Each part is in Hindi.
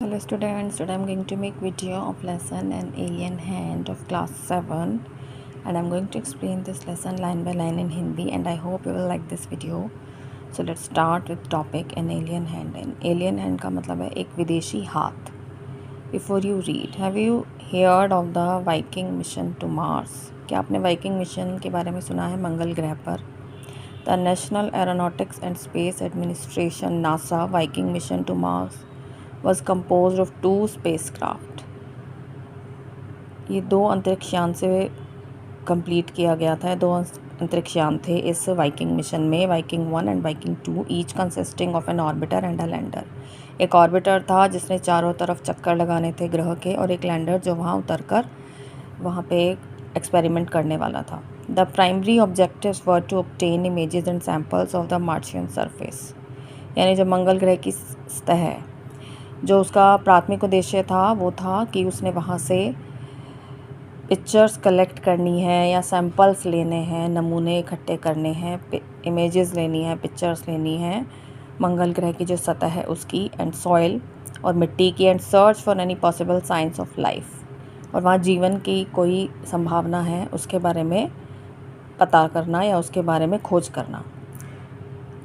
Hello students, today I'm going to make video of lesson An Alien Hand of class 7 and I'm going to explain this lesson line by line in Hindi and I hope you will like this video. So let's start with topic An Alien Hand. An alien hand का मतलब है एक विदेशी हाथ. Before you read, have you heard of the Viking mission to Mars? क्या आपने Viking mission के बारे में सुना है मंगल ग्रह पर? The National Aeronautics and Space Administration NASA Viking mission to Mars was composed of 2 spacecraft. ये 2 अंतरिक्षयान से कंप्लीट किया गया था. 2 अंतरिक्षयान थे इस वाइकिंग मिशन में, Viking 1 and Viking 2, each consisting of an orbiter and a lander. एक ऑर्बिटर था जिसने चारों तरफ चक्कर लगाने थे ग्रह के, और एक लैंडर जो वहाँ उतरकर वहाँ पे एक्सपेरिमेंट करने वाला था. The primary objectives were to obtain images and samples of the Martian surface. यानी जो मंगल ग्रह की सतह है, जो उसका प्राथमिक उद्देश्य था वो था कि उसने वहाँ से पिक्चर्स कलेक्ट करनी है या सैम्पल्स लेने हैं, नमूने इकट्ठे करने हैं, इमेजेस लेनी है, पिक्चर्स लेनी है मंगल ग्रह की जो सतह है उसकी, एंड सॉइल और मिट्टी की, and search for any possible science of life. और वहाँ जीवन की कोई संभावना है उसके बारे में पता करना या उसके बारे में खोज करना.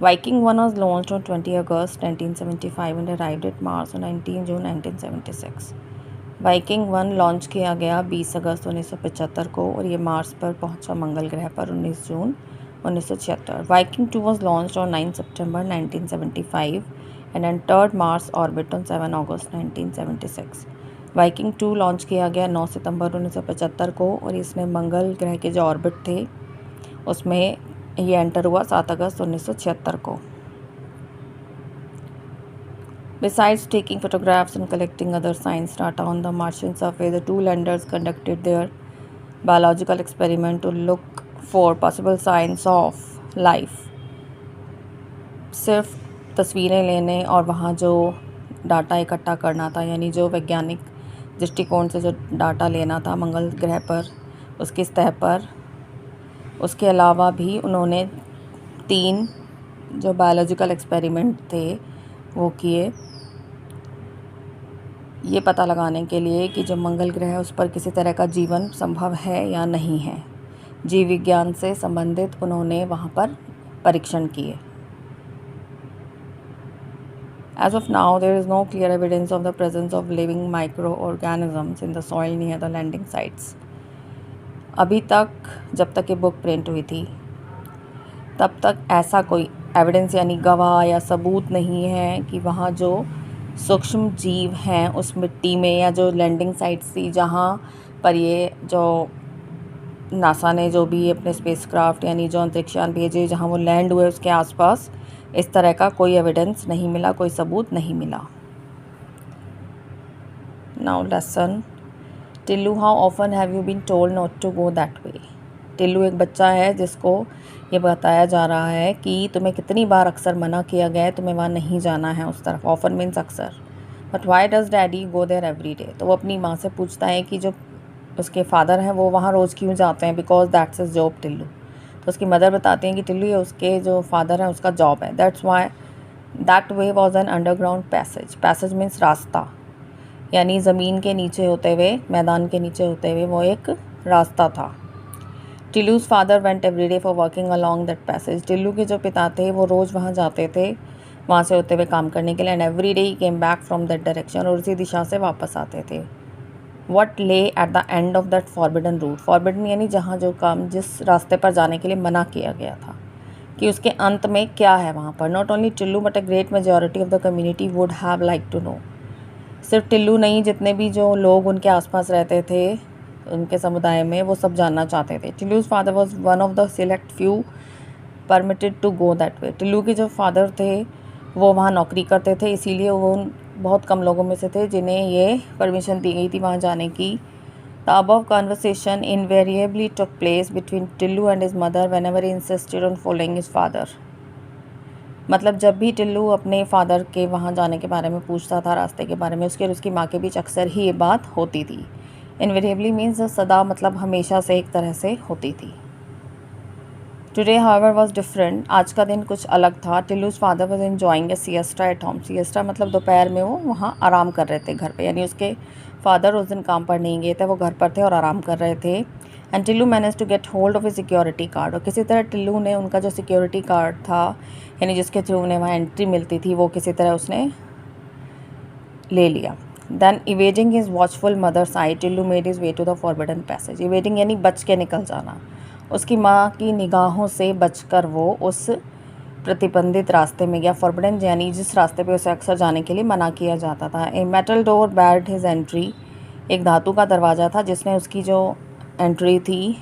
Viking 1 was launched on 20 August 1975 and arrived at Mars on 19 June 1976. Viking 1 launch किया गया 20 अगस्त 1975 को और ये मार्स पर पहुंचा मंगल ग्रह पर 19 जून 1976. Viking 2 was launched on 9 September 1975 and entered Mars orbit on 7 August 1976. Viking 2 launch किया गया 9 सितंबर 1975 को और इसमें मंगल ग्रह के जो ऑर्बिट थे उसमें ये एंटर हुआ 7 अगस्त 1976 को. Besides taking photographs and collecting other science data on the Martian surface, the 2 landers conducted their biological experiment to look for possible signs of life. सिर्फ तस्वीरें लेने और वहाँ जो डाटा इकट्ठा करना था, यानी जो वैज्ञानिक दृष्टिकोण से जो डाटा लेना था मंगल ग्रह पर उसकी सतह पर, उसके अलावा भी उन्होंने 3 जो बायोलॉजिकल एक्सपेरिमेंट थे वो किए, ये पता लगाने के लिए कि जो मंगल ग्रह है उस पर किसी तरह का जीवन संभव है या नहीं है. जीव विज्ञान से संबंधित उन्होंने वहाँ पर परीक्षण किए. As of now, there is no clear evidence of the presence of living microorganisms in the soil near the landing sites. अभी तक जब तक ये बुक प्रिंट हुई थी तब तक ऐसा कोई एविडेंस यानी गवाह या सबूत नहीं है कि वहाँ जो सूक्ष्म जीव हैं उस मिट्टी में या जो लैंडिंग साइट्स थी जहाँ पर ये जो नासा ने जो भी अपने स्पेसक्राफ्ट यानी जो अंतरिक्षयान भेजे जहाँ वो लैंड हुए उसके आसपास इस तरह का कोई एविडेंस नहीं मिला, कोई सबूत नहीं मिला. Now lesson. Tillu, how often have you been told not to go that way. Tillu एक बच्चा है जिसको ये बताया जा रहा है कि तुम्हें कितनी बार अक्सर मना किया गया है, तुम्हें वहाँ नहीं जाना है उस तरफ. ऑफन मीन्स अक्सर. But why does daddy go there every day. तो वो अपनी माँ से पूछता है कि जो उसके फादर हैं वो वहाँ रोज़ क्यों जाते हैं. Because that's his job Tillu. तो उसकी मदर बताती हैं कि टिल्लू ये उसके जो फादर हैं उसका जॉब है. That's why that way was an underground passage. Passage means रास्ता, यानी ज़मीन के नीचे होते हुए, मैदान के नीचे होते हुए वो एक रास्ता था. Tillu's father went every day for working along that passage. Tillu के जो पिता थे वो रोज़ वहाँ जाते थे वहाँ से होते हुए काम करने के लिए. And every day he came back from that direction. और उसी दिशा से वापस आते थे. What lay at the end of that forbidden route. Forbidden यानी जहाँ जो काम जिस रास्ते पर जाने के लिए मना किया गया था, कि उसके अंत में क्या है वहाँ पर. Not only Tillu but a great majority of the community would have like to know. सिर्फ टिल्लू नहीं, जितने भी जो लोग उनके आसपास रहते थे उनके समुदाय में, वो सब जानना चाहते थे. Tillu's father was one of the select few permitted to go that way. Tillu के जो फादर थे वो वहाँ नौकरी करते थे, इसीलिए वो बहुत कम लोगों में से थे जिन्हें ये परमिशन दी गई थी वहाँ जाने की. The above conversation invariably took place between Tillu and his mother whenever he insisted on following his father. मतलब जब भी टिल्लू अपने फादर के वहाँ जाने के बारे में पूछता था, रास्ते के बारे में, उसके और उसकी माँ के बीच अक्सर ही ये बात होती थी. इनवेरिएबली मीन्स सदा, मतलब हमेशा से एक तरह से होती थी. टुडे हाउएवर वॉज डिफरेंट, आज का दिन कुछ अलग था। Tillu's father was enjoying a siesta at home. Siesta मतलब दोपहर में वो वहाँ आराम कर रहे थे घर पे, यानी उसके फादर उस दिन काम पर नहीं गए थे, वो घर पर थे और आराम कर रहे थे। And Tillu manage to get hold of a security card, और किसी तरह टिल्लू ने उनका जो सिक्योरिटी कार्ड था, यानी जिसके थ्रू उन्हें वहाँ एंट्री मिलती थी, वो किसी तरह उसने ले लिया। Then evading his watchful mother's eye, Tillu made his way to the forbidden passage. Evading यानी बच के निकल जाना, उसकी माँ की निगाहों से बचकर वो उस प्रतिबंधित रास्ते में गया। फॉरबिडन यानी जिस रास्ते पे उसे अक्सर जाने के लिए मना किया जाता था। A metal door barred his entry, एक धातु का दरवाज़ा था जिसने उसकी जो एंट्री थी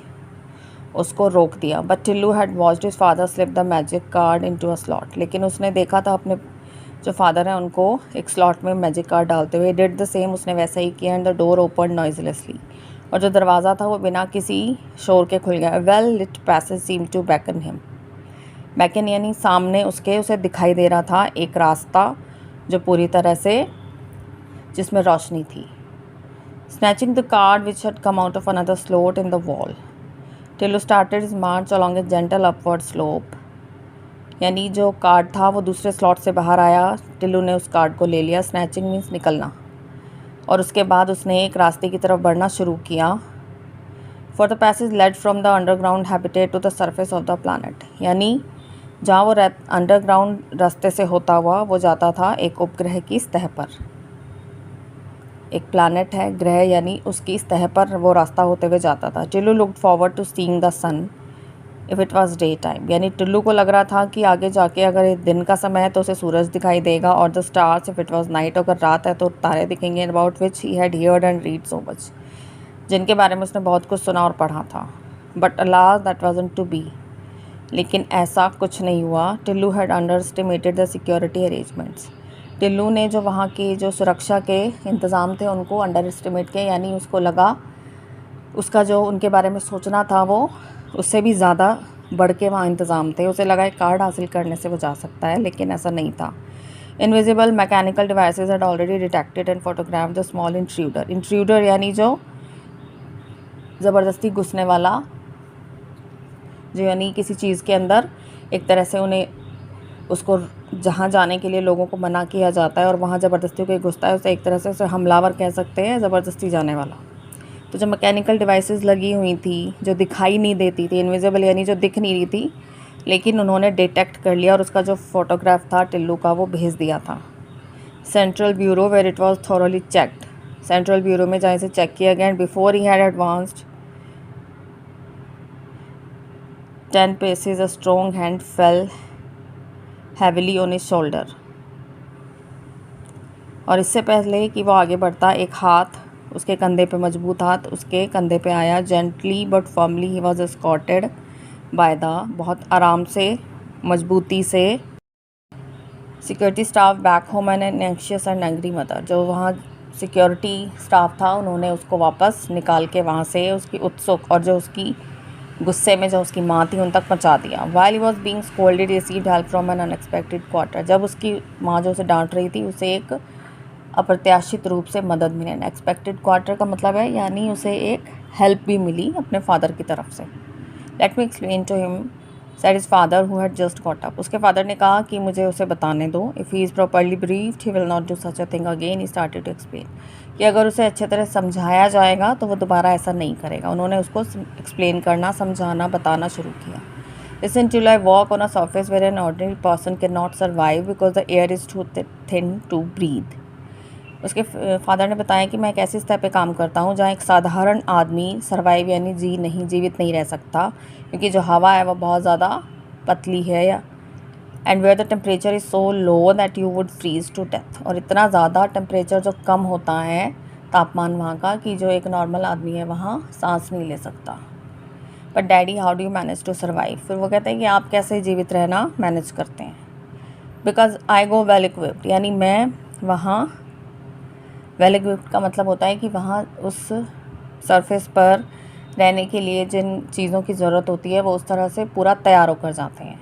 उसको रोक दिया। But Tillu had watched his father slip the magic card into a slot, लेकिन उसने देखा था अपने जो फादर हैं उनको एक स्लॉट में मैजिक कार्ड डालते हुए। डिड द सेम, उसने वैसा ही किया। एंड द डोर ओपन नॉइजलेसली, और जो दरवाज़ा था वो बिना किसी शोर के खुल गया। Well lit passage seem to beckon him, beckon यानी सामने उसके उसे दिखाई दे रहा था एक रास्ता जो पूरी तरह से जिसमें रोशनी थी। Snatching the card which had come out of another slot in the wall, Tillu started his March along A gentle upward slope, यानी जो कार्ड था वो दूसरे स्लॉट से बाहर आया, टिल्लू ने उस कार्ड को ले लिया। स्नैचिंग मीन्स निकलना, और उसके बाद उसने एक रास्ते की तरफ बढ़ना शुरू किया। For the passage led from the underground habitat to the surface of the planet, यानी जहाँ वो अंडरग्राउंड रास्ते से होता हुआ वो जाता था एक उपग्रह की सतह पर। एक प्लानट है, ग्रह, यानी उसकी सतह पर वो रास्ता होते हुए जाता था। Tillu looked forward to seeing the sun if it was daytime, यानी टिल्लू को लग रहा था कि आगे जाके अगर दिन का समय है तो उसे सूरज दिखाई देगा, और the stars if it was night, अगर रात है तो तारे दिखेंगे। About which he had heard and read so much, जिनके बारे में उसने बहुत कुछ सुना और पढ़ा था। But alas that wasn't to be, लेकिन ऐसा कुछ नहीं हुआ। Tillu had underestimated the security arrangements, Tillu ने जो वहाँ की जो सुरक्षा के इंतज़ाम थे उनको अंडर एस्टिमेट किया, यानी उसको लगा उसका जो उनके बारे में सोचना था वो उससे भी ज़्यादा बढ़ के वहाँ इंतज़ाम थे। उसे लगा एक कार्ड हासिल करने से वो जा सकता है, लेकिन ऐसा नहीं था। Invisible mechanical devices had already detected and photograph the small intruder, intruder यानी जो ज़बरदस्ती घुसने वाला, जो यानी किसी चीज़ के अंदर एक तरह से उन्हें उसको जहाँ जाने के लिए लोगों को मना किया जाता है और वहाँ ज़बरदस्ती कोई घुसता है, उसे एक तरह से उसे हमलावर कह सकते हैं, ज़बरदस्ती जाने वाला। तो जो मैकेनिकल डिवाइसेस लगी हुई थी जो दिखाई नहीं देती थी, इनविजिबल यानी जो दिख नहीं रही थी, लेकिन उन्होंने डिटेक्ट कर लिया और उसका जो फोटोग्राफ था टिल्लू का वो भेज दिया था। Central bureau where it was thoroughly checked, central bureau में जहाँ इसे चेक किया गया। And before he had advanced 10 paces a strong hand fell heavily on his shoulder, और इससे पहले कि वो आगे बढ़ता एक हाथ उसके कंधे पे, मजबूत हाथ उसके कंधे पे आया। Gently but firmly he was escorted by the, बहुत आराम से मजबूती से, security staff back home and an anxious and angry mother, जो वहाँ सिक्योरिटी स्टाफ था उन्होंने उसको वापस निकाल के वहाँ से उसकी उत्सुक और जो उसकी गुस्से में जो उसकी माँ थी उन तक पहुँचा दिया। While he was being scolded received help from N unexpected quarter, जब उसकी माँ जो उसे डांट रही थी उसे एक अप्रत्याशित रूप से मदद मिली। अनएक्सपेक्टेड क्वार्टर का मतलब है यानी उसे एक हेल्प भी मिली अपने फादर की तरफ से। Let me explain to him said his father who had just got up, उसके फादर ने कहा कि मुझे उसे बताने दो। If he is properly briefed he will not do such a thing again. He started to explain, कि अगर उसे अच्छे तरह समझाया जाएगा तो वो दोबारा ऐसा नहीं करेगा। उन्होंने उसको एक्सप्लेन करना, समझाना, बताना शुरू किया। Listen till I walk on a surface where an ordinary person can not survive because the air is too thin to breathe. उसके फादर ने बताया कि मैं एक ऐसी सतह पे काम करता हूँ जहाँ एक साधारण आदमी सर्वाइव यानी जीवित नहीं रह सकता, क्योंकि जो हवा है वो बहुत ज़्यादा पतली है, या and where the temperature is so low that you would freeze to death, और इतना ज़्यादा टेम्परेचर जो कम होता है तापमान वहाँ का कि जो एक नॉर्मल आदमी है वहाँ सांस नहीं ले सकता। But daddy how do you manage to survive, फिर वो कहते हैं कि आप कैसे जीवित रहना मैनेज करते हैं। Because I go well equipped, यानी मैं वहाँ, वेल इक्विप्ड का मतलब होता है कि वहाँ उस सरफेस पर रहने के लिए जिन चीज़ों की ज़रूरत होती है वो उस तरह से पूरा तैयार होकर जाते हैं।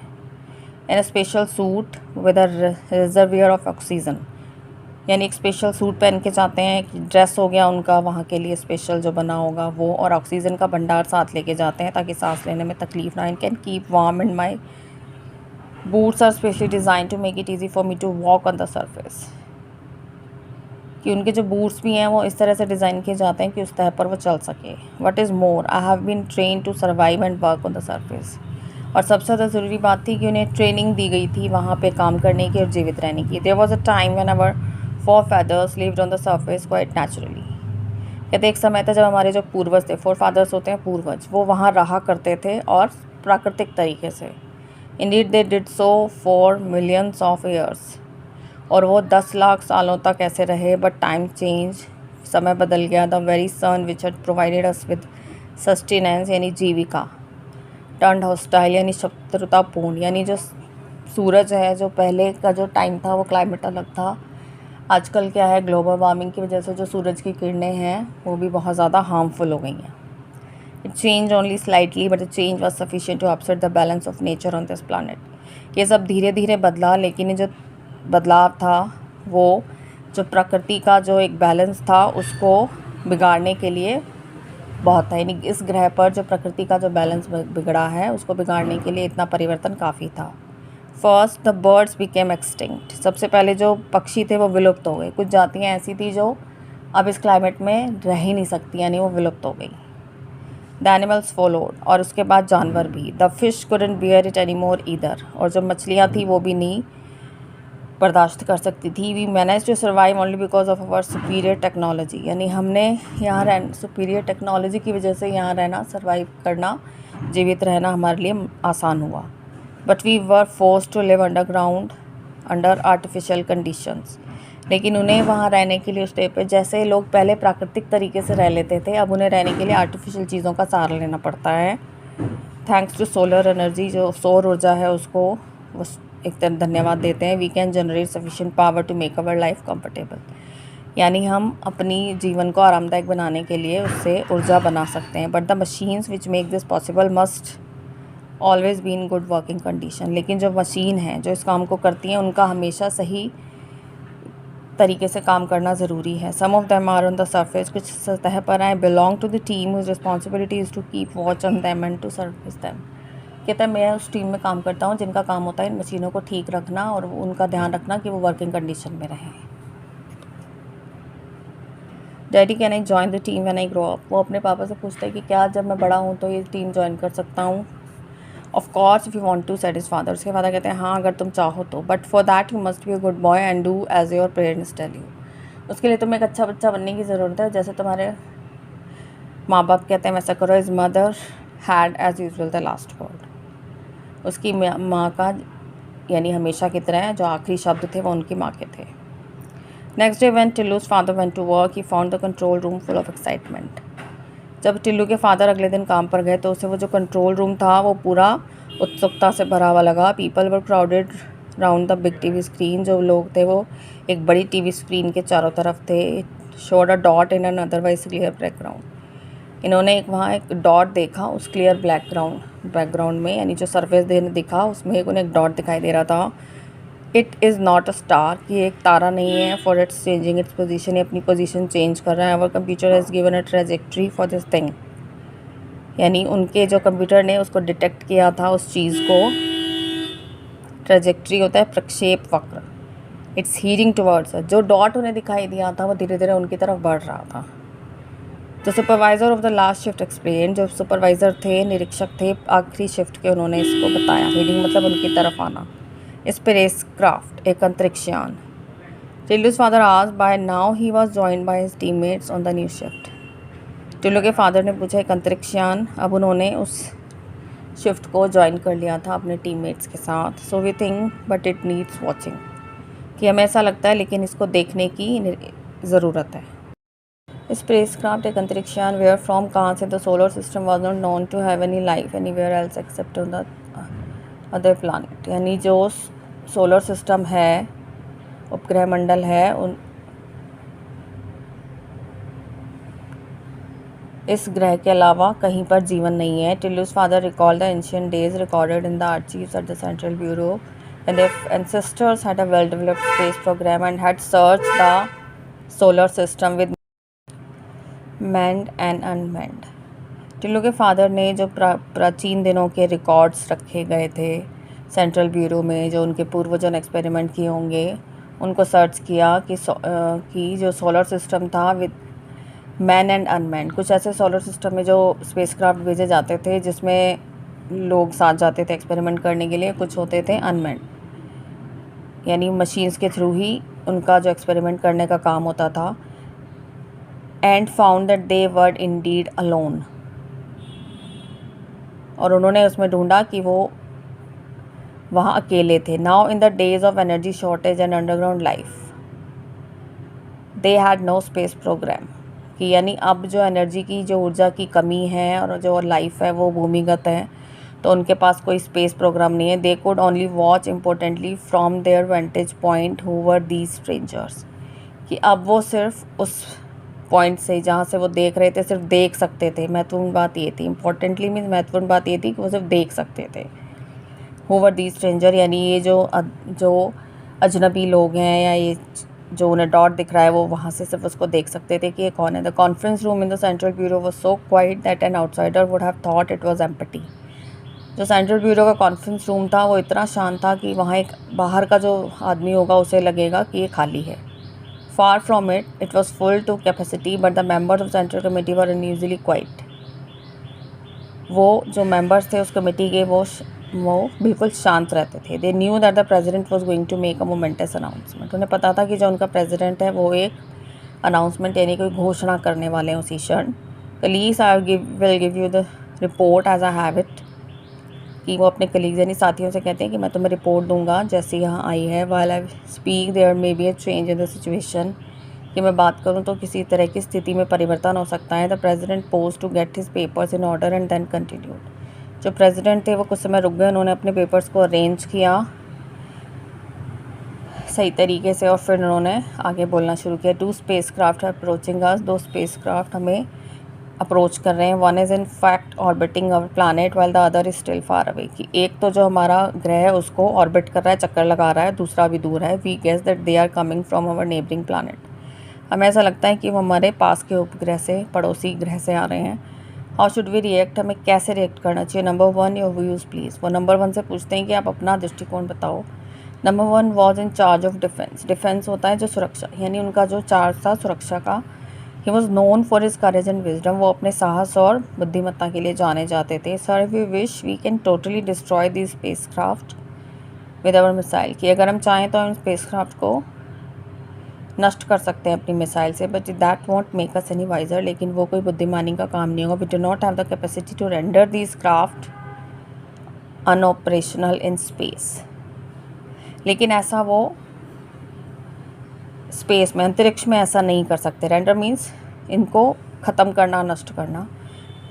In a special suit with a reservoir of oxygen, यानी एक स्पेशल सूट पहन के जाते हैं, एक ड्रेस हो गया उनका वहाँ के लिए स्पेशल जो बना होगा वो, और ऑक्सीजन का भंडार साथ लेके जाते हैं ताकि सांस लेने में तकलीफ ना आए। Can keep warm and my boots are specially design to make it easy for me to walk on the surface. कि उनके जो बूट्स भी हैं वो इस तरह से डिज़ाइन किए जाते हैं कि उस तह पर वो चल सके। What is more, I have been train to survive and work on the surface. और सबसे ज़्यादा ज़रूरी बात थी कि उन्हें ट्रेनिंग दी गई थी वहाँ पे काम करने की और जीवित रहने की। There was a time when our forefathers lived on the surface quite naturally. कहते एक समय था जब हमारे जो पूर्वज थे, फोरफादर्स होते हैं पूर्वज, वो वहाँ रहा करते थे और प्राकृतिक तरीके से। Indeed they did so for millions of years. और वो 10 लाख सालों तक ऐसे रहे। बट टाइम चेंज, समय बदल गया। The very sun which had provided us with sustenance यानी जीविका टर्न्ड हॉस्टाइल यानी शत्रुतापूर्ण। यानी जो सूरज है, जो पहले का जो टाइम था वो क्लाइमेट अलग था। आजकल क्या है, ग्लोबल वार्मिंग की वजह से जो सूरज की किरणें हैं वो भी बहुत ज़्यादा हार्मफुल हो गई हैं। It change only slightly but the change was sufficient to upset the balance of nature on this planet. ये सब धीरे धीरे बदला, लेकिन ये जो बदलाव था वो जो प्रकृति का जो एक बैलेंस था उसको बिगाड़ने के लिए बहुत था। यानी इस ग्रह पर जो प्रकृति का जो बैलेंस बिगड़ा है उसको बिगाड़ने के लिए इतना परिवर्तन काफ़ी था। First the birds became extinct. सबसे पहले जो पक्षी थे वो विलुप्त हो गए। कुछ जातियाँ ऐसी थी जो अब इस क्लाइमेट में रह ही नहीं सकती, यानी वो विलुप्त हो गई। द एनिमल्स फॉलोड, और उसके बाद जानवर भी। The fish couldn't bear it any more either, और जो मछलियाँ थी वो भी नहीं बर्दाश्त कर सकती थी। We manage to survive only because of our superior technology. यानी हमने यहाँ सुपीरियर टेक्नोलॉजी की वजह से यहाँ रहना, सर्वाइव करना, जीवित रहना हमारे लिए आसान हुआ। But we were force to live underground under artificial conditions. लेकिन उन्हें वहाँ रहने के लिए उस टाइप पे, जैसे लोग पहले प्राकृतिक तरीके से रह लेते थे, अब उन्हें रहने के लिए आर्टिफिशियल चीज़ों का सहारा लेना पड़ता है। थैंक्स टू सोलर एनर्जी, जो सौर ऊर्जा है उसको एक तरह धन्यवाद देते हैं। We can generate sufficient power to make our life comfortable. यानी हम अपनी जीवन को आरामदायक बनाने के लिए उससे ऊर्जा बना सकते हैं। But the machines which make this possible must always be in good working condition. लेकिन जो मशीन है जो इस काम को करती हैं उनका हमेशा सही तरीके से काम करना ज़रूरी है। Some of them are on the surface, कुछ सतह पर आए। Belong to the team whose responsibility is to keep watch on them and to service them. कहता है मैं उस टीम में काम करता हूँ जिनका काम होता है इन मशीनों को ठीक रखना और उनका ध्यान रखना कि वो वर्किंग कंडीशन में रहें। Daddy can I join the team when I grow up. वो अपने पापा से पूछता है कि क्या जब मैं बड़ा हूँ तो ये टीम ज्वाइन कर सकता हूँ। Of course if you want to, said his father. उसके फादर कहते हैं हाँ अगर तुम चाहो तो, but for that you must be a good boy and do as your parents tell you. उसके लिए तुम्हें एक अच्छा बच्चा बनने की ज़रूरत है, जैसे तुम्हारे माँ बाप कहते हैं वैसा करो। His mother had as usual the last word. उसकी माँ का यानी हमेशा की तरह जो आखिरी शब्द थे वो उनकी माँ के थे। Next day when Tillu's father went to work he found the control room full of excitement. जब टिल्लू के फादर अगले दिन काम पर गए तो उसे वो जो कंट्रोल रूम था वो पूरा उत्सुकता से भरा हुआ लगा। People were crowded round the big TV screen. जो लोग थे वो एक बड़ी टीवी स्क्रीन के चारों तरफ थे। It showed a dot in an otherwise clear background. इन्होंने वहाँ एक डॉट देखा उस क्लियर बैकग्राउंड में, यानी जो सरफेस दिखा उसमें उन्हें एक डॉट दिखाई दे रहा था। It is not a star, कि एक तारा नहीं है। For it's changing its position, ये अपनी पोजीशन चेंज कर रहा है। Our computer has given a trajectory for this thing. यानी उनके जो कंप्यूटर ने उसको डिटेक्ट किया था उस चीज़ को। ट्रेजेक्ट्री होता है प्रक्षेप वक्र। इट्स हीडिंग टुवर्ड्स, जो डॉट उन्हें दिखाई दिया था वो धीरे धीरे उनकी तरफ बढ़ रहा था। The supervisor of the last shift explain, जो सुपरवाइज़र थे, निरीक्षक थे आखिरी शिफ्ट के, उन्होंने इसको बताया। हीडिंग मतलब उनकी तरफ आना। स्पेस क्राफ्ट, एक अंतरिक्षयान। टिल्लू's फादर आज by now he was joined by his teammates on the new shift. Tillu के फादर ने पूछा एक अंतरिक्षयान, अब उन्होंने उस शिफ्ट को ज्वाइन कर लिया था अपने टीममेट्स के साथ। So we think but it needs watching, कि हमें ऐसा लगता है लेकिन इसको देखने की ज़रूरत है। स्पेस क्राफ्ट, एक अंतरिक्षयान। वेयर फ्रॉम, कहाँ से। The solar system was not known to have any life anywhere else except on the other planet. यानी जो सोलर सिस्टम है, उपग्रह मंडल है, उन इस ग्रह के अलावा कहीं पर जीवन नहीं है। Tillu's father recall the ancient days recorded in the archives at the central bureau and if ancestors had a well-developed space program and had searched the solar system with manned and unmanned। Tillu के फादर ने जो प्राचीन दिनों के रिकॉर्ड्स रखे गए थे सेंट्रल ब्यूरो में, जो उनके पूर्वजों ने एक्सपेरिमेंट किए होंगे, उनको सर्च किया कि जो सोलर सिस्टम था विद मैन एंड अनमैन, कुछ ऐसे सोलर सिस्टम में जो स्पेसक्राफ्ट भेजे जाते थे जिसमें लोग साथ जाते थे एक्सपेरिमेंट करने के लिए, कुछ होते थे अनमैन, यानी मशीन्स के थ्रू ही उनका जो एक्सपेरिमेंट करने का काम होता था। And found that they were indeed alone, और उन्होंने उसमें ढूंढा कि वो वहाँ अकेले थे। Now in the days of energy shortage and underground life they had no space program, कि यानी अब जो एनर्जी की, जो ऊर्जा की कमी है और जो लाइफ है वो भूमिगत है, तो उनके पास कोई स्पेस प्रोग्राम नहीं है। They could only watch importantly from their vantage point who were these strangers, कि अब वो सिर्फ उस पॉइंट से जहाँ से वो देख रहे थे सिर्फ देख सकते थे। महत्वपूर्ण बात ये थी, इंपॉर्टेंटली मीन्स महत्वपूर्ण बात ये थी कि वो सिर्फ देख सकते थे। हु वर दीज स्ट्रेंजर, यानी ये जो अजनबी लोग हैं या ये जो उन्हें डॉट दिख रहा है वो वहाँ से सिर्फ उसको देख सकते थे कि ये कौन है। The conference room in the central bureau was so quite that an outsider would have thought it was empty. जो सेंट्रल ब्यूरो का कॉन्फ्रेंस रूम था वो इतना शांत था कि वहाँ एक बाहर का जो आदमी होगा उसे लगेगा कि ये खाली है। Far from it was full to capacity, but the members of central committee were unusually quiet. वो जो मेंबर्स थे उस कमेटी के वो बिल्कुल शांत रहते थे। They knew that the president was going to make a momentous announcement. उन्हें पता था कि जो उनका प्रेजिडेंट है वो एक अनाउंसमेंट यानी कोई घोषणा करने वाले हैं उसी क्षण। Colleagues I will give you the report as I have it, कि वो अपने कलीग्स यानी साथियों से कहते हैं कि मैं तुम्हें रिपोर्ट दूंगा जैसे यहाँ आई है। While I speak there may be a change in the situation, कि मैं बात करूँ तो किसी तरह की स्थिति में परिवर्तन हो सकता है। The president paused to get his papers in order and then continued. जो प्रेसिडेंट थे वो कुछ समय रुक गए, उन्होंने अपने पेपर्स को अरेंज किया सही तरीके से और फिर उन्होंने आगे बोलना शुरू किया। 2 स्पेसक्राफ्ट अप्रोचिंग अस, 2 स्पेसक्राफ्ट हमें अप्रोच कर रहे हैं। 1 is in fact orbiting our planet while the other is still far away, कि एक तो जो हमारा ग्रह है उसको ऑर्बिट कर रहा है, चक्कर लगा रहा है, दूसरा भी दूर है। We guess that they are coming from our neighbouring planet. हमें ऐसा लगता है कि वो हमारे पास के उपग्रह से, पड़ोसी ग्रह से आ रहे हैं। हाउ शुड वी रिएक्ट, हमें कैसे रिएक्ट करना चाहिए। Number 1 your views please. वो नंबर 1 से पूछते हैं कि आप अपना दृष्टिकोण बताओ। Number 1 was in charge of defence. Defence होता है जो सुरक्षा, यानी उनका जो चार्ज था सुरक्षा का। He was known for his courage and wisdom, वो अपने साहस और बुद्धिमत्ता के लिए जाने जाते थे। Sir we wish we can totally destroy the spacecraft with our missile, कि अगर हम चाहें तो हम स्पेस क्राफ्ट को नष्ट कर सकते हैं अपनी मिसाइल से, but that won't make us any wiser, लेकिन वो कोई बुद्धिमानी का काम नहीं होगा। We do not have the capacity to render these craft unoperational in space, लेकिन ऐसा वो स्पेस में, अंतरिक्ष में ऐसा नहीं कर सकते। रेंडर मीन्स इनको ख़त्म करना, नष्ट करना।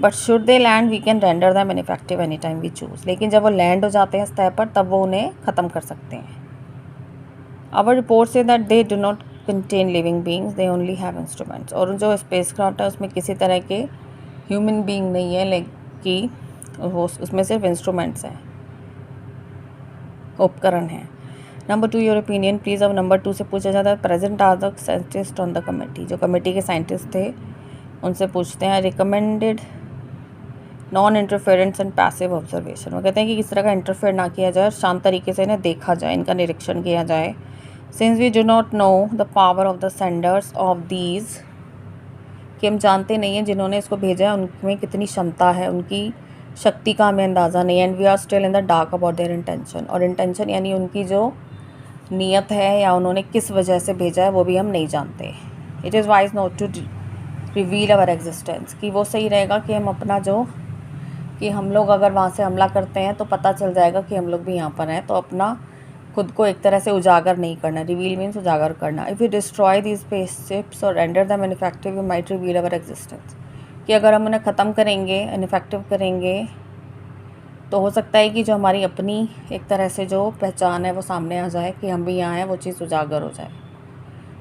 But should they land we can render them ineffective any time we choose, लेकिन जब वो लैंड हो जाते हैं सतह पर तब वो उन्हें ख़त्म कर सकते हैं। Our report says that they do not contain living beings, they only have instruments. और जो स्पेस क्राफ्ट है उसमें किसी तरह के ह्यूमन बींग नहीं है, लेकिन वो उसमें सिर्फ इंस्ट्रूमेंट्स हैं, उपकरण हैं। Number 2 your opinion please. अब नंबर 2 से पूछा जाता है present are the scientist on the committee. जो कमेटी के साइंटिस्ट थे उनसे पूछते हैं recommended non interference and passive observation. वो कहते हैं कि किस तरह का इंटरफेयर ना किया जाए और शांत तरीके से इन्हें देखा जाए, इनका निरीक्षण किया जाए। Since we do not know the power of the senders of these, कि हम जानते नहीं हैं जिन्होंने इसको भेजा है उनमें कितनी क्षमता है, उनकी शक्ति का हमें अंदाज़ा नहीं है। And we are still in the dark about their intention, और इंटेंशन यानी उनकी जो नियत है या उन्होंने किस वजह से भेजा है वो भी हम नहीं जानते। It is wise not to reveal our existence, कि वो सही रहेगा कि हम अपना जो, कि हम लोग अगर वहाँ से हमला करते हैं तो पता चल जाएगा कि हम लोग भी यहाँ पर हैं, तो अपना खुद को एक तरह से उजागर नहीं करना। रिवील मीन्स उजागर करना। If you destroy these spaceships और render them ineffective you might reveal our existence, कि अगर हम उन्हें ख़त्म करेंगे, इनइफेक्टिव करेंगे, तो हो सकता है कि जो हमारी अपनी एक तरह से जो पहचान है वो सामने आ जाए, कि हम भी यहाँ हैं, वो चीज़ उजागर हो जाए।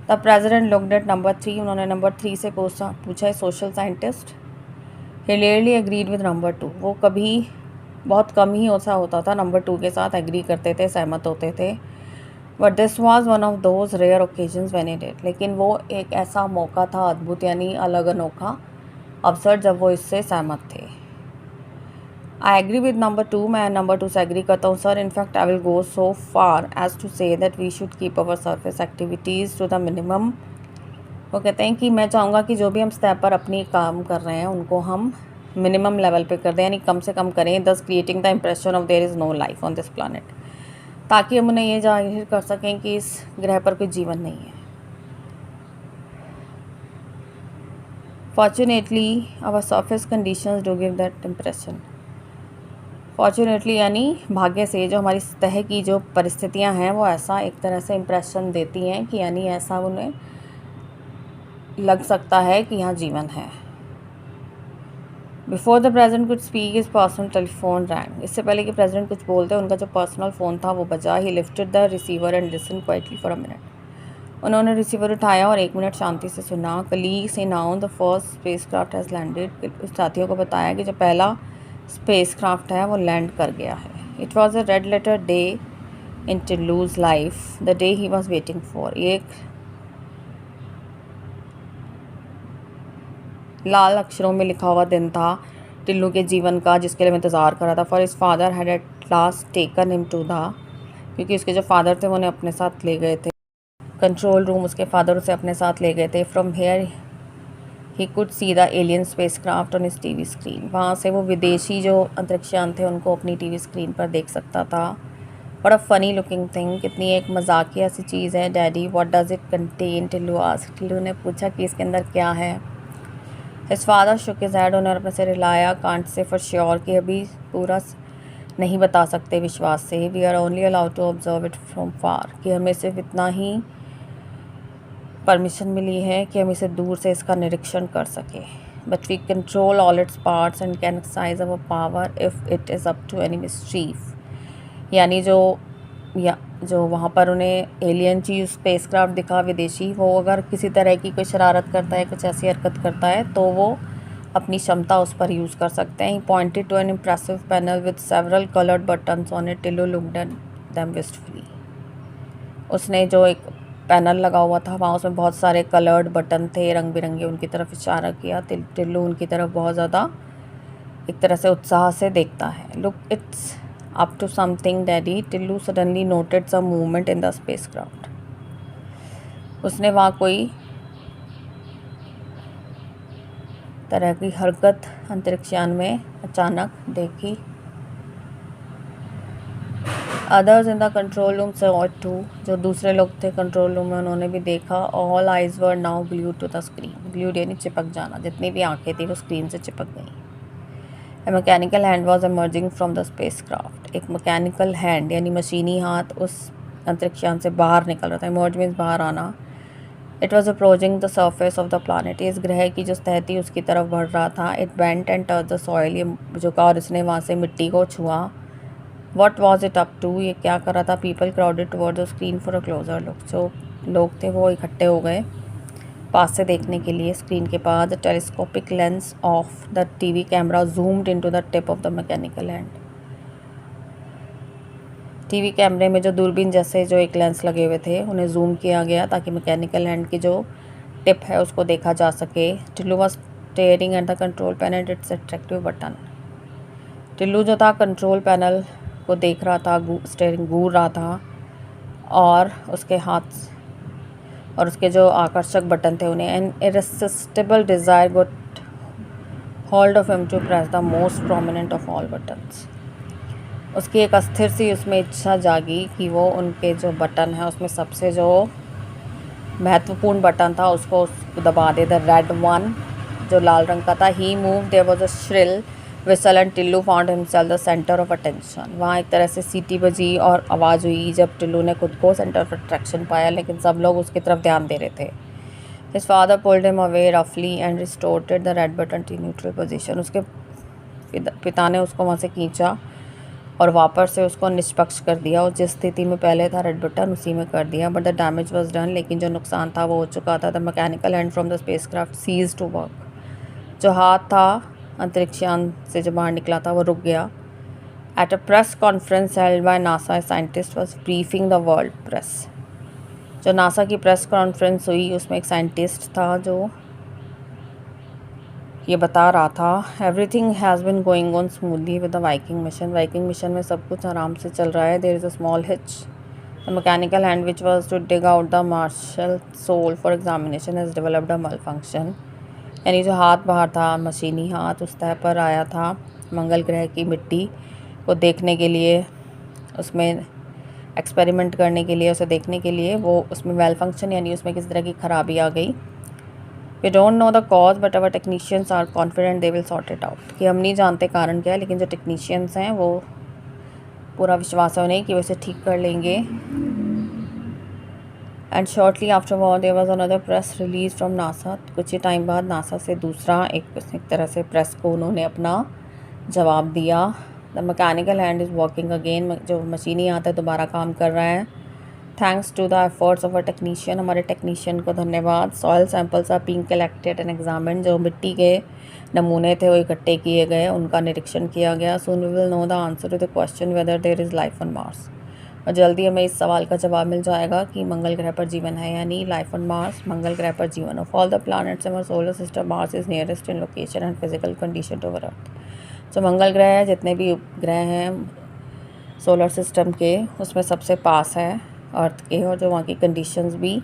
The president looked at number 3। उन्होंने नंबर 3 से पूछा है social scientist. He clearly agreed with number 2। वो कभी बहुत कम ही ऐसा होता था, नंबर 2 के साथ एग्री करते थे, सहमत होते थे। But this was one of those rare occasions when he did. लेकिन वो एक ऐसा मौका था अद्भुत यानी अलग अनोखा अवसर जब वो इससे सहमत थे। आई एग्री विद नंबर 2, मैं नंबर 2 से एग्री करता हूँ sir. In fact I will go so far as to say that we should keep our surface activities to the minimum. वो कहते हैं कि मैं चाहूँगा कि जो भी हम स्टेप पर अपनी काम कर रहे हैं उनको हम मिनिमम लेवल पे कर दें, यानी कम से कम करें, thus creating the impression of there is no life on this planet, ताकि हम उन्हें ये जाहिर कर सकें कि इस ग्रह पर कोई जीवन नहीं है। Fortunately our surface conditions do give that impression. Fortunately यानी भाग्य से जो हमारी सतह की जो परिस्थितियां हैं वो ऐसा एक तरह से इम्प्रेशन देती हैं कि यानी ऐसा उन्हें लग सकता है कि यहाँ जीवन है। Before the president could speak is personal telephone wrong. इससे पहले कि प्रेजिडेंट कुछ बोलते उनका जो पर्सनल फ़ोन था वो बजा। ही lifted the receiver and listen quietly for a minute. उन्होंने रिसीवर उठाया और 1 मिनट शांति से सुना। Colleagues announce the first space craft has landed. उस साथियों को बताया कि जो पहला स्पेस क्राफ्ट है वो लैंड कर गया है। It was a red letter day in Tillu's life, the day he was waiting for. ये एक लाल अक्षरों में लिखा हुआ दिन था टिल्लू के जीवन का, जिसके लिए मैं इंतज़ार कर रहा था। For his father had at last taken him to the, क्योंकि उसके जो फादर थे वो उन्हें अपने साथ ले गए थे कंट्रोल रूम। उसके फादर उसे अपने साथ ले गए थे। From here he could see the alien space craft on his TV screen. वहाँ से वो विदेशी जो अंतरिक्षयान थे उनको अपनी टीवी स्क्रीन पर देख सकता था। बड़ा फ़नी लुकिंग थिंग, कितनी एक मजाकिया सी चीज़ है। Daddy what does it contain, Tillu asked. Tillu ने पूछा कि इसके अंदर क्या है। His father shook his head, उन्होंने अपने सिर हिलाया। कांट से फॉर श्योर, कि अभी पूरा नहीं बता सकते विश्वास से। We are only allowed to observe it from far, कि हमें सिर्फ इतना ही परमिशन मिली है कि हम इसे दूर से इसका निरीक्षण कर सकें। But we control all its parts and can exercise our power if it is up to any mischief. यानी जो वहाँ पर उन्हें एलियन चीज़ स्पेसक्राफ्ट दिखा विदेशी, वो अगर किसी तरह की कोई शरारत करता है, कुछ ऐसी हरकत करता है, तो वो अपनी क्षमता उस पर यूज़ कर सकते हैं। He pointed to an impressive panel with several coloured buttons on it. Tillu looked at them wistfully. उसने जो एक पैनल लगा हुआ था वहाँ, उसमें बहुत सारे कलर्ड बटन थे रंग बिरंगे, उनकी तरफ इशारा किया। टिल्लू उनकी तरफ बहुत ज़्यादा एक तरह से उत्साह से देखता है। Look it's up to something daddy, Tillu suddenly noted some movement in the spacecraft. उसने वहाँ कोई तरह की हरकत अंतरिक्षयान में अचानक देखी। Others in the control room saw it too. जो दूसरे लोग थे कंट्रोल रूम में उन्होंने भी देखा। All eyes were now glued to the screen. Glued यानी चिपक जाना, जितनी भी आंखें थी वो स्क्रीन से चिपक गई। A mechanical hand was emerging from the spacecraft. एक मैकेनिकल हैंड यानी मशीनी हाथ उस अंतरिक्षयान से बाहर निकल रहा था। इमर्ज मीन्स बाहर आना। It was approaching the surface of the planet. इस ग्रह की जो सतह थी उसकी तरफ बढ़ रहा था। It bent and touch the soil, ये झुका और इसने वहाँ से मिट्टी को छुआ। What was it up to, ये क्या कर रहा था। People crowded toward the screen for a closer look. जो लोग थे वो इकट्ठे हो गए पास से देखने के लिए स्क्रीन के पास। The telescopic lens of the TV camera zoomed into the tip of the mechanical hand. TV कैमरे में जो दूरबीन जैसे जो एक लेंस लगे हुए थे उन्हें जूम किया गया ताकि मैकेनिकल हैंड की जो टिप है उसको देखा जा सके। Tillu was staring at the control panel and it's attractive button. Tillu जो था कंट्रोल पैनल को देख रहा था, स्टेयरिंग घूर रहा था, और उसके हाथ और उसके जो आकर्षक बटन थे उन्हें an irresistible desire got hold of him to press the most prominent of all buttons. उसकी एक अस्थिर सी उसमें इच्छा जागी कि वो उनके जो बटन है उसमें सबसे जो महत्वपूर्ण बटन था उसको दबा दे। द रेड वन, जो लाल रंग का था। He move, there was a shrill whistle and Tillu found himself the centre of attention. वहाँ एक तरह से सीटी बजी और आवाज़ हुई जब टिल्लू ने खुद को सेंटर ऑफ अट्रैक्शन पाया, लेकिन सब लोग उसकी तरफ ध्यान दे रहे थे। His father pulled him away रफली and restored the red button to neutral position. उसके पिता ने उसको वहाँ से खींचा और वापस से उसको निष्पक्ष कर दिया, और जिस स्थिति में पहले था रेड बटन उसी में कर दिया। But the damage was done, लेकिन जो नुकसान था वो हो चुका था। The mechanical hand from the spacecraft ceased to work. जो हाथ था अंतरिक्षयान से जो बाहर निकला था वो रुक गया। At a press conference held by NASA, a scientist was briefing the world press. जो नासा की प्रेस कॉन्फ्रेंस हुई उसमें एक साइंटिस्ट था जो ये बता रहा था everything has been going on smoothly with the Viking mission. Viking mission में सब कुछ आराम से चल रहा है. There is a small hitch. The mechanical hand which was to dig out the Martian soil for examination has developed a malfunction. यानी जो हाथ बाहर था, मशीनी हाथ, उस तह पर आया था मंगल ग्रह की मिट्टी को देखने के लिए, उसमें एक्सपेरिमेंट करने के लिए, उसे देखने के लिए. वो उसमें वेल फंक्शन यानी उसमें किसी तरह की ख़राबी आ गई. We don't know the cause but our technicians are confident they will sort it out. कि हम नहीं जानते कारण क्या है, लेकिन जो टेक्नीशियंस हैं वो पूरा विश्वास है उन्हें कि वैसे ठीक कर लेंगे. And shortly afterwards there was another press release from NASA. कुछ ही टाइम बाद नासा से दूसरा एक तरह से प्रेस को उन्होंने अपना जवाब दिया. The mechanical hand is working again. जो मशीनी हाथ है दोबारा काम कर रहा है. Thanks to the efforts of a technician. हमारे टेक्नीशियन को धन्यवाद. Soil samples are being collected and examined. जो मिट्टी के नमूने थे वो इकट्ठे किए गए, उनका निरीक्षण किया गया. Soon we will know the answer to the question whether there is life on Mars. और जल्दी हमें इस सवाल का जवाब मिल जाएगा कि मंगल ग्रह पर जीवन है या नहीं. लाइफ ऑन मार्स, मंगल ग्रह पर जीवन. Of all the planets in our solar system Mars is nearest in location and physical condition to our earth. जो मंगल ग्रह है, जितने भी उपग्रह हैं सोलर सिस्टम के, उसमें सबसे पास है अर्थ के, और जो वहाँ की कंडीशंस भी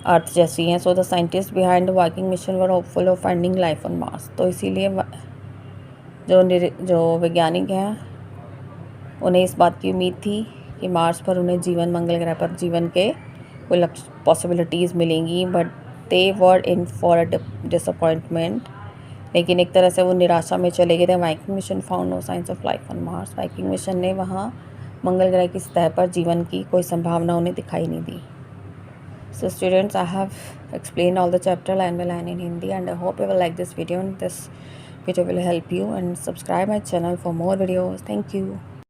अर्थ जैसी हैं. So the scientist behind the Viking mission were hopeful of finding life on Mars. तो इसीलिए जो वैज्ञानिक हैं उन्हें इस बात की उम्मीद थी कि मार्स पर उन्हें जीवन, मंगल ग्रह पर जीवन के कोई पॉसिबिलिटीज़ मिलेंगी. But they were in for a disappointment. लेकिन एक तरह से वो निराशा में चले गए थे. Viking mission found no signs of life on Mars. Viking mission ने वहाँ मंगल ग्रह की सतह पर जीवन की कोई संभावना उन्हें दिखाई नहीं दी. So students, I have explained all the chapter line by line in Hindi, and I hope you will like this video, and this video will help you. And subscribe my channel for more videos. Thank you.